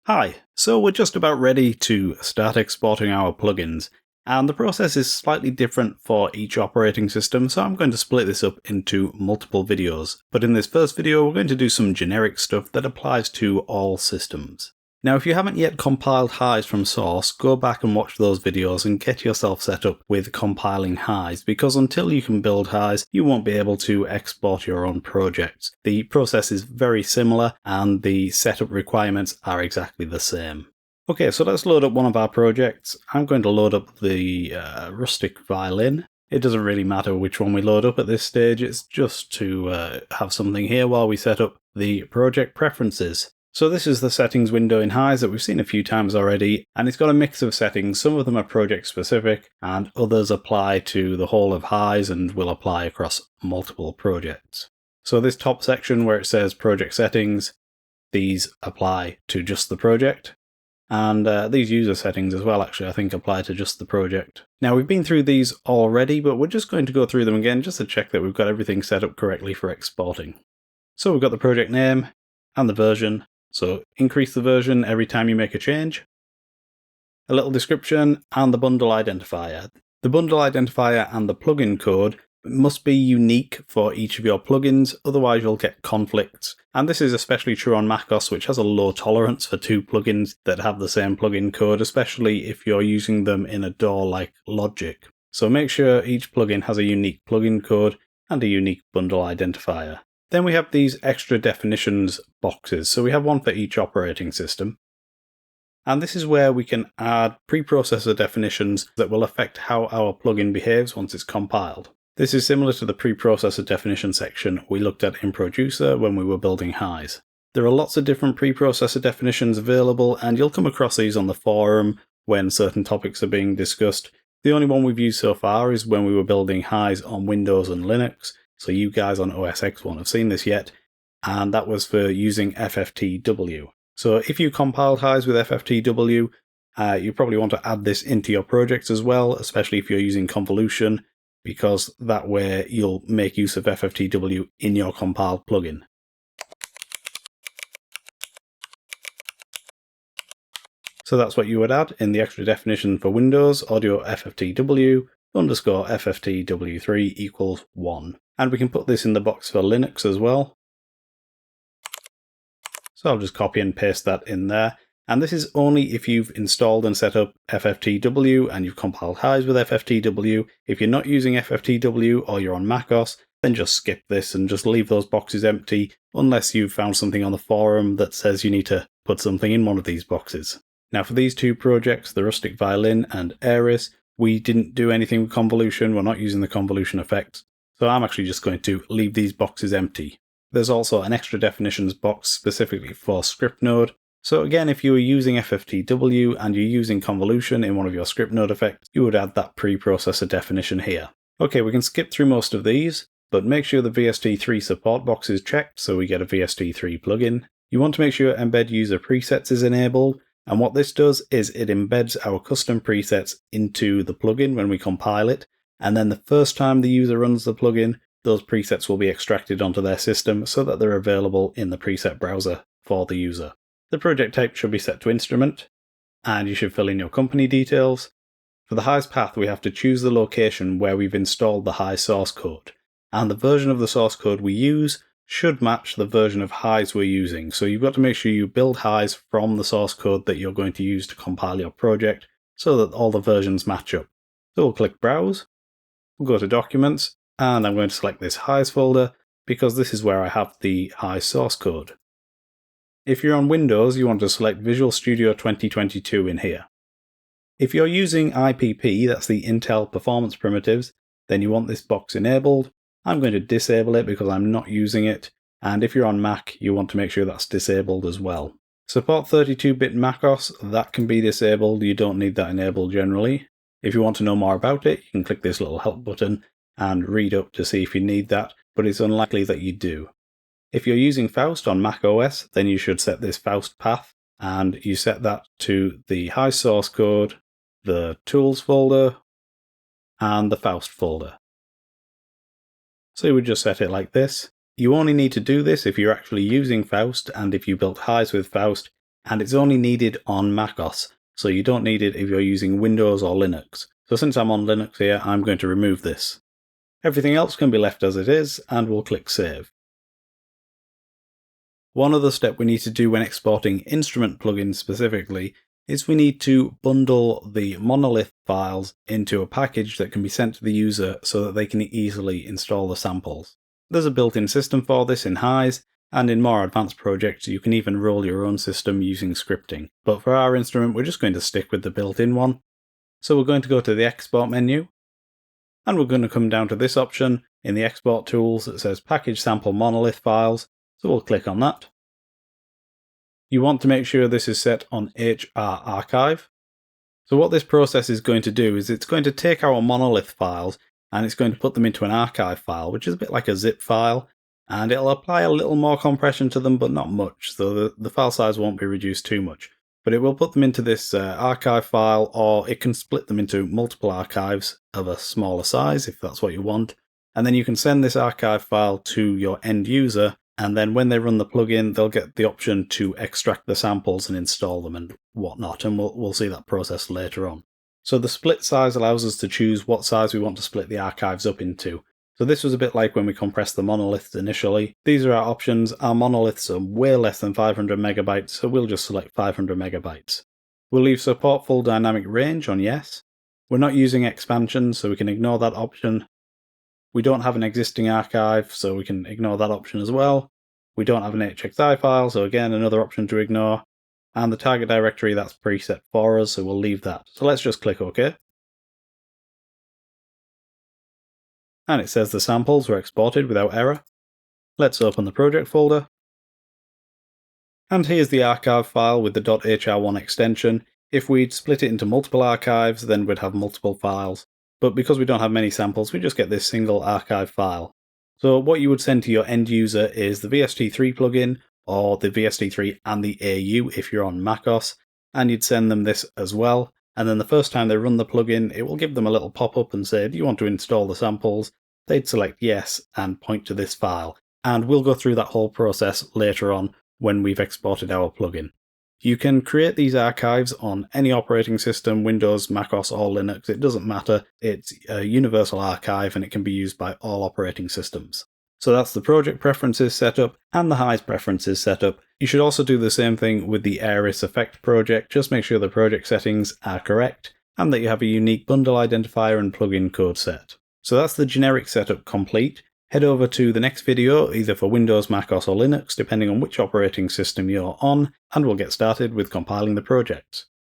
Hi, so we're just about ready to start exporting our plugins, and the process is slightly different for each operating system, so I'm going to split this up into multiple videos. But in this first video, we're going to do some generic stuff that applies to all systems. Now, if you haven't yet compiled HISE from source, go back and watch those videos and get yourself set up with compiling HISE, because until you can build HISE, you won't be able to export your own projects. The process is very similar and the setup requirements are exactly the same. Okay, so let's load up one of our projects. I'm going to load up the rustic violin. It doesn't really matter which one we load up at this stage, it's just to have something here while we set up the project preferences. So this is the settings window in HISE that we've seen a few times already, and it's got a mix of settings. Some of them are project specific and others apply to the whole of HISE and will apply across multiple projects. So this top section where it says project settings, these apply to just the project. And these user settings as well actually I think apply to just the project. Now we've been through these already, but we're just going to go through them again just to check that we've got everything set up correctly for exporting. So we've got the project name and the version. So increase the version every time you make a change. A little description and the bundle identifier. The bundle identifier and the plugin code must be unique for each of your plugins, otherwise you'll get conflicts. And this is especially true on macOS, which has a low tolerance for two plugins that have the same plugin code, especially if you're using them in a DAW like Logic. So make sure each plugin has a unique plugin code and a unique bundle identifier. Then we have these extra definitions boxes, so we have one for each operating system. And this is where we can add preprocessor definitions that will affect how our plugin behaves once it's compiled. This is similar to the preprocessor definition section we looked at in Producer when we were building HISE. There are lots of different preprocessor definitions available, and you'll come across these on the forum when certain topics are being discussed. The only one we've used so far is when we were building HISE on Windows and Linux. So you guys on OS X won't have seen this yet, and that was for using FFTW. So if you compiled HISE with FFTW, you probably want to add this into your projects as well, especially if you're using convolution, because that way you'll make use of FFTW in your compiled plugin. So that's what you would add in the extra definition for Windows, audio FFTW underscore FFTW3 equals 1. And we can put this in the box for Linux as well. So I'll just copy and paste that in there. And this is only if you've installed and set up FFTW and you've compiled HISE with FFTW. If you're not using FFTW or you're on macOS, then just skip this and just leave those boxes empty unless you've found something on the forum that says you need to put something in one of these boxes. Now for these two projects, the Rustic Violin and Aries, we didn't do anything with convolution. We're not using the convolution effects. So I'm actually just going to leave these boxes empty. There's also an extra definitions box specifically for script node. So again, if you were using FFTW and you're using convolution in one of your script node effects, you would add that preprocessor definition here. Okay, we can skip through most of these, but make sure the VST3 support box is checked so we get a VST3 plugin. You want to make sure embed user presets is enabled. And what this does is it embeds our custom presets into the plugin when we compile it. And then the first time the user runs the plugin, those presets will be extracted onto their system so that they're available in the preset browser for the user. The project type should be set to instrument, and you should fill in your company details. For the HISE path, we have to choose the location where we've installed the HISE source code. And the version of the source code we use should match the version of HISE we're using. So you've got to make sure you build HISE from the source code that you're going to use to compile your project so that all the versions match up. So we'll click Browse, we'll go to Documents, and I'm going to select this HISE folder because this is where I have the HISE source code. If you're on Windows, you want to select Visual Studio 2022 in here. If you're using IPP, that's the Intel Performance Primitives, then you want this box enabled. I'm going to disable it because I'm not using it, and if you're on Mac, you want to make sure that's disabled as well. Support 32-bit macOS, that can be disabled, you don't need that enabled generally. If you want to know more about it, you can click this little help button and read up to see if you need that, but it's unlikely that you do. If you're using Faust on Mac OS, then you should set this Faust path, and you set that to the HISE source code, the Tools folder, and the Faust folder. So you would just set it like this. You only need to do this if you're actually using Faust, and if you built HISE with Faust. and it's only needed on macOS, so you don't need it if you're using Windows or Linux. So since I'm on Linux here, I'm going to remove this. Everything else can be left as it is, and we'll click Save. One other step we need to do when exporting instrument plugins specifically is we need to bundle the monolith files into a package that can be sent to the user so that they can easily install the samples. There's a built-in system for this in HISE, and in more advanced projects you can even roll your own system using scripting. But for our instrument we're just going to stick with the built-in one. So we're going to go to the export menu, and we're going to come down to this option in the export tools that says package sample monolith files, so we'll click on that. You want to make sure this is set on HR archive. So what this process is going to do is it's going to take our monolith files and it's going to put them into an archive file, which is a bit like a zip file, and it'll apply a little more compression to them, but not much, so the file size won't be reduced too much. But it will put them into this archive file, or it can split them into multiple archives of a smaller size if that's what you want, and then you can send this archive file to your end user, and then when they run the plugin they'll get the option to extract the samples and install them and whatnot, and we'll see that process later on. So the split size allows us to choose what size we want to split the archives up into. So this was a bit like when we compressed the monoliths initially. These are our options. Our monoliths are way less than 500 megabytes, so we'll just select 500 megabytes. We'll leave support full dynamic range on yes. We're not using expansion, so we can ignore that option. We don't have an existing archive, so we can ignore that option as well. We don't have an HXI file, so again, another option to ignore. And the target directory, that's preset for us, so we'll leave that. So let's just click OK. And it says the samples were exported without error. Let's open the project folder. And here's the archive file with the .hr1 extension. If we'd split it into multiple archives, then we'd have multiple files. But because we don't have many samples, we just get this single archive file. So what you would send to your end user is the VST3 plugin, or the VST3 and the AU if you're on macOS, and you'd send them this as well. And then the first time they run the plugin, it will give them a little pop-up and say, do you want to install the samples? They'd select yes and point to this file. And we'll go through that whole process later on when we've exported our plugin. You can create these archives on any operating system, Windows, macOS or Linux, it doesn't matter. It's a universal archive and it can be used by all operating systems. So that's the project preferences setup and the HISE preferences setup. You should also do the same thing with the Aeris effect project. Just make sure the project settings are correct and that you have a unique bundle identifier and plugin code set. So that's the generic setup complete. Head over to the next video, either for Windows, macOS or Linux, depending on which operating system you're on, and we'll get started with compiling the project.